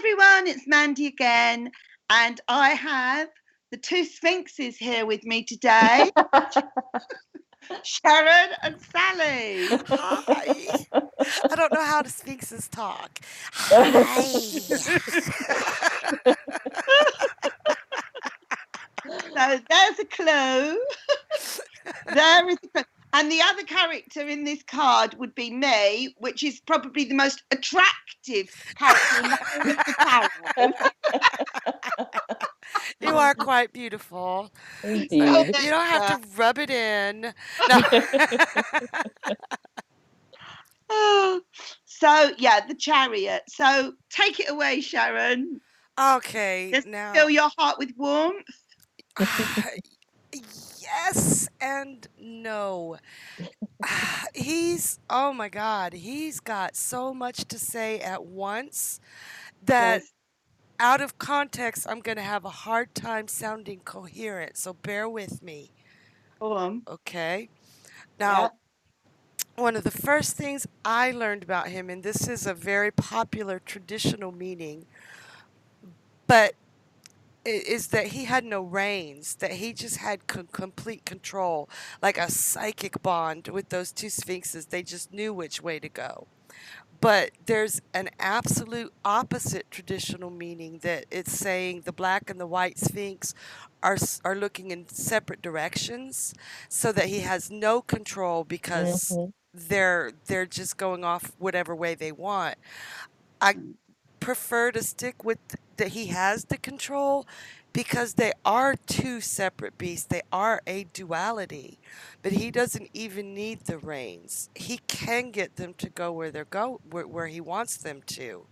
everyone, it's Mandy again, and I have the two sphinxes here with me today, Sharon and Sally. Hi. I don't know how the sphinxes talk. Hi. So there's a clue. There is a clue. And the other character in this card would be me, which is probably the most attractive character in the whole of the tarot. You are quite beautiful. So Indeed. you don't have to rub it in. No. So yeah, the Chariot. So take it away, Sharon. Okay, Just now. fill your heart with warmth. Yes and no. Oh my God, he's got so much to say at once that Yes. out of context, I'm going to have a hard time sounding coherent. So bear with me. Go on. Okay. Yeah. Now, one of the first things I learned about him, and this is a very popular traditional meaning, but is that he had no reins, that he just had complete control, like a psychic bond with those two sphinxes. They just knew which way to go. But there's an absolute opposite traditional meaning that it's saying the black and the white sphinx are looking in separate directions, so that he has no control because they're just going off whatever way they want. I prefer to stick with that he has the control because they are two separate beasts. They are a duality, but he doesn't even need the reins. He can get them to go where where he wants them to.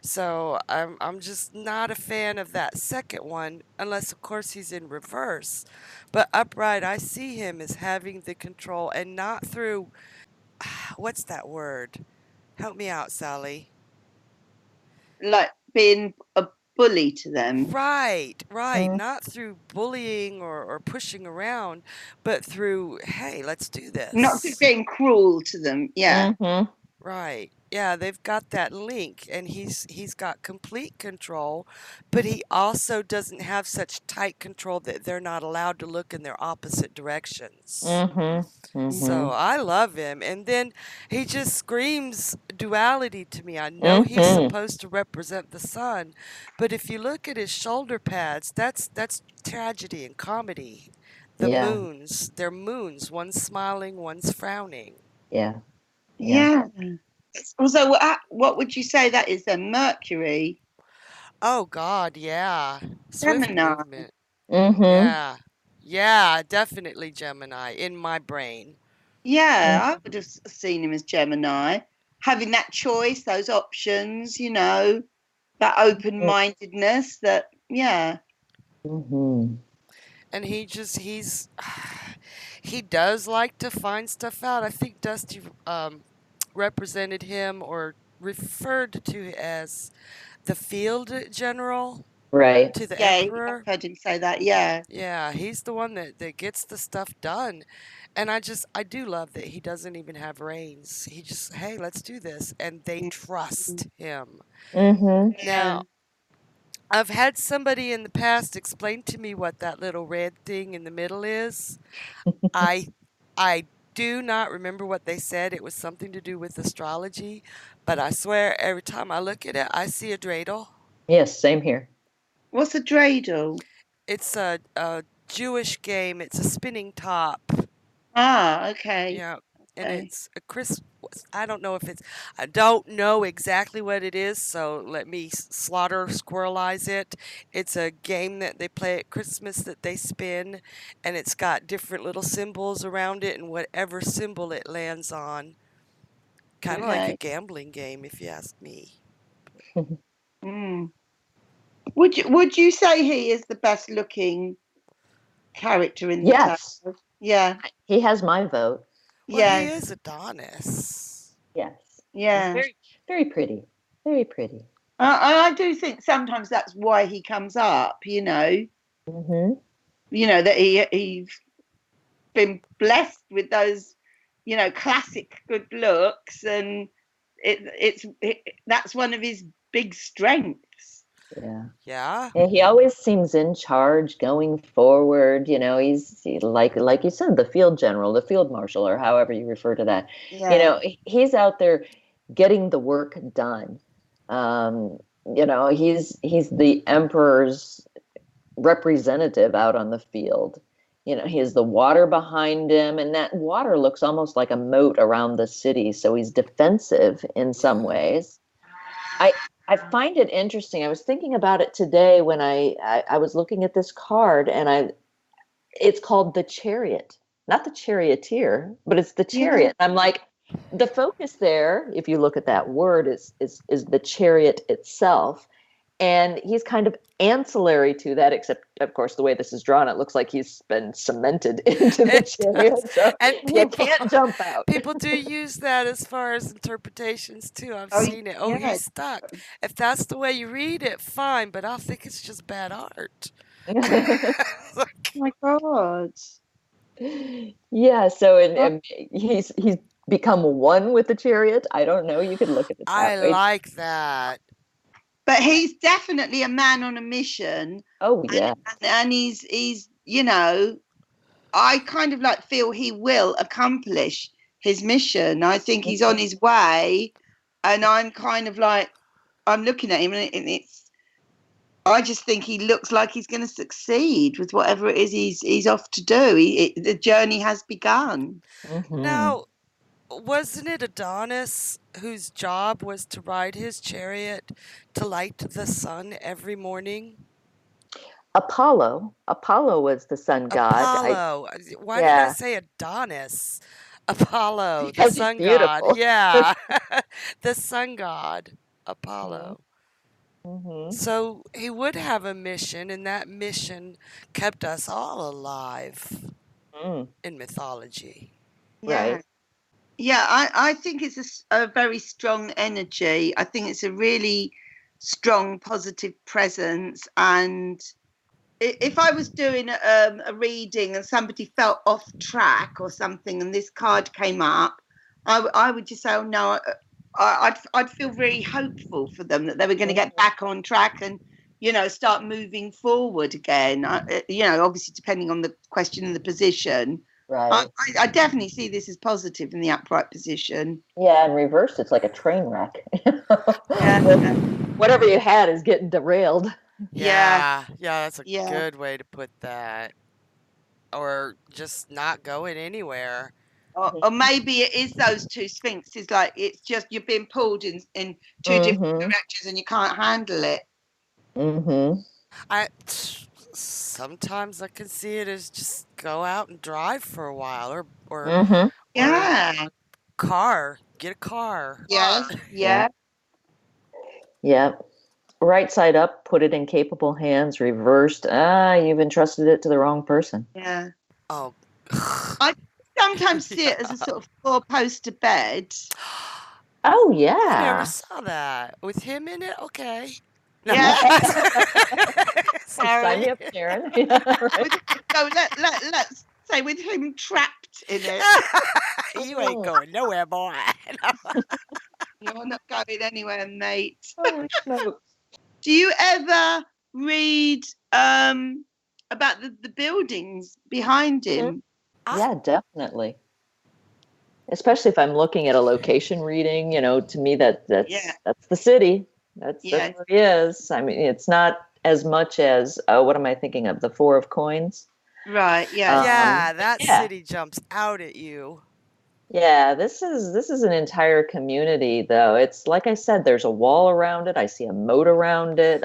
So I'm just not a fan of that second one, unless of course he's in reverse. But upright, I see him as having the control and not through what's that word? Help me out, Sally. Like being a bully to them. Right. Not through bullying or pushing around, but through, hey, let's do Not just this. being cruel to them. Yeah. Right. Yeah, they've got that link and he's got complete control, but he also doesn't have such tight control that they're not allowed to look in their opposite directions. So I love him. And then he just screams duality to me. I know he's supposed to represent the sun, but if you look at his shoulder pads, that's tragedy and comedy. The moons, they're moons. One's smiling, one's frowning. Yeah. Yeah. Also, what would you say that is then? Mercury? Oh God, yeah. Swift Gemini. movement. Yeah. Yeah, definitely Gemini in my brain. Yeah, I would have seen him as Gemini. Having that choice, those options, that open-mindedness, yeah. And he does like to find stuff out. I think Dusty represented him or referred to as the field general Right. to the Yeah, emperor. I've heard him say that, yeah. Yeah, he's the one that gets the stuff done. And I do love that he doesn't even have reins. He just, hey, let's do this. And they trust him. Yeah. Now, I've had somebody in the past explain to me what that little red thing in the middle is. I I do not remember what they said. It was something to do with astrology, but I swear every time I look at it, I see a dreidel. Yes, same here. What's a dreidel? It's a Jewish game. It's a spinning top. Ah, okay. Yeah, and Okay. it's a Chris. I don't know if it's. I don't know exactly what it is, so let me squirrelize it. It's a game that they play at Christmas that they spin, and it's got different little symbols around it, and whatever symbol it lands on, kind of like a Okay. gambling game, if you ask me. Mm. Would you say he is the best looking character in the Yes. tarot? Yeah. He has my vote. Well, he Yes. is Adonis. Yes. Yeah. Very, very pretty. Very pretty. I do think sometimes that's why he comes up, that he's been blessed with those, classic good looks, and that's one of his big strengths. Yeah. Yeah. Yeah, he always seems in charge, going forward. Like you said, the field general, the field marshal, or however you refer to that. Yeah. He's out there getting the work done. He's the emperor's representative out on the field. He has the water behind him, and that water looks almost like a moat around the city. So he's defensive in some ways. I I find it interesting. I was thinking about it today when I was looking at this card, and it's called the Chariot, not the charioteer, but it's the Yeah. chariot. I'm like, the focus there, if you look at that word, is the chariot itself. And he's kind of ancillary to that, except, of course, the way this is drawn, it looks like he's been cemented into the It chariot. does. So And you can't jump out. people do use that as far as interpretations too. I've Oh, seen it. Oh, yeah. he's stuck. If that's the way you read it, fine, but I think it's just bad art. It's like, Oh my God. Yeah, so and he's become one with the chariot. I don't know. You could look at it that I way. like that. But he's definitely a man on a mission, Oh yeah. and he's I kind of like feel he will accomplish his mission. I think he's on his way, and I'm kind of like, I'm looking at him, and I just think he looks like he's going to succeed with whatever it is he's off to do. The journey has begun. Mhm. Now, wasn't it Adonis whose job was to ride his chariot to light the sun every morning? Apollo was the sun god. Apollo. Why did I say Adonis? Apollo, the Because he's sun god. beautiful. Yeah. The sun god, Apollo. Mhm. So he would have a mission, and that mission kept us all alive Mm, in mythology. Yeah. Right. Yeah, I think it's a very strong energy. I think it's a really strong, positive presence. And if I was doing a reading and somebody felt off track or something, and this card came up, I would just say, oh no, I'd feel very hopeful for them that they were going to get back on track and start moving forward again. Obviously depending on the question and the position. Right. I definitely see this as positive in the upright position. Yeah, and reversed, it's like a train wreck. Yeah. Whatever you had is getting derailed. Yeah, that's a Yeah. good way to put that. Or just not going anywhere. Or maybe it is those two sphinxes, like it's just you're being pulled in two different directions and you can't handle it. Mm-hmm. Sometimes I can see it as just go out and drive for a while, or Yeah. car, get a car. Yes. Yeah. Yeah. Right side up, put it in capable hands. Reversed, you've entrusted it to the wrong person. Yeah. Oh. I sometimes see it as a sort of four-poster bed. Oh I yeah. never saw that. With him in it? Okay. No. Yeah. Sign me Sorry. up, Sharon. Yeah, right. So let's say with him trapped in it. You ain't going nowhere, boy. You're not going anywhere, mate. Holy smokes. Do you ever read about the buildings behind him? Yeah, definitely. Especially if I'm looking at a location reading, to me that's the city. That's where he is. I mean, it's not as much as what am I thinking of? The Four of Coins. Right. Yeah. Yeah, that city jumps out at you. Yeah, this is an entire community, though. It's like I said, there's a wall around it. I see a moat around it.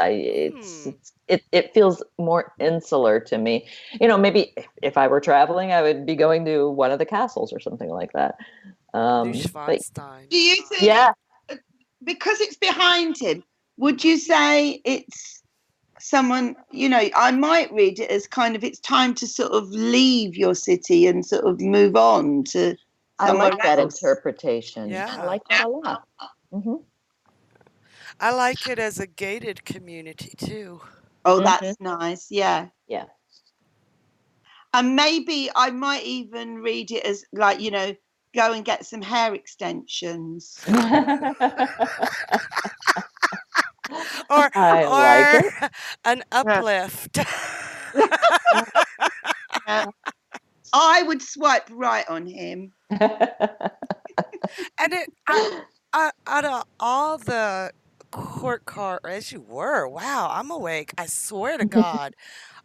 It feels more insular to me. Maybe if I were traveling, I would be going to one of the castles or something like that. Neuschwanstein. Do you think? Yeah. Because it's behind him, would you say it's someone? I might read it as kind of it's time to sort of leave your city and sort of move on to. I like that else. interpretation. Yeah. I like that a lot. Mm-hmm. I like it as a gated community too. Oh, that's nice. Yeah. Yeah. And maybe I might even read it as like, go and get some hair extensions. or I like it. an uplift. Yeah. I would swipe right on him. And out of all the court card, as you were, wow, I'm awake. I swear to God,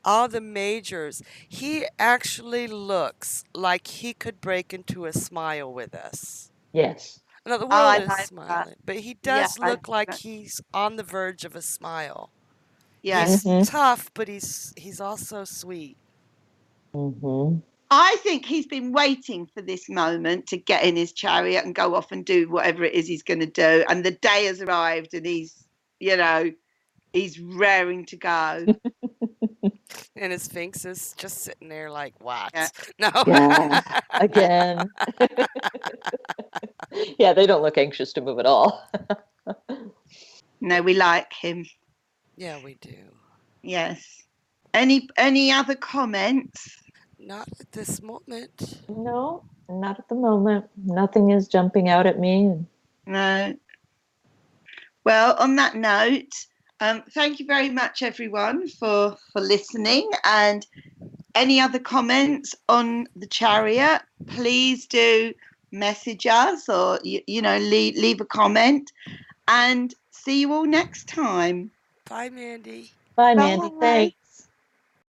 all the majors, he actually looks like he could break into a smile with us. Yes. Now, the world I is like that. smiling, but he Yeah, does I look like like that. he's on the verge of a smile. Yes. He's Mm-hmm. tough, but he's also sweet. Mm-hmm. I think he's been waiting for this moment to get in his chariot and go off and do whatever it is he's going to do. And the day has arrived and he's raring to go. And his Sphinx is just sitting there like, Yeah. what? No. Yeah. Again. Yeah, they don't look anxious to move at all. No, we like him. Yeah, we do. Yes. Any other comments? Not at this moment. No, not at the moment. Nothing is jumping out at me. No. Well, on that note, thank you very much, everyone, for listening. And any other comments on the Chariot, please do message us or leave a comment. And see you all next time. Bye, Mandy. Bye, Mandy. Bye. Thanks.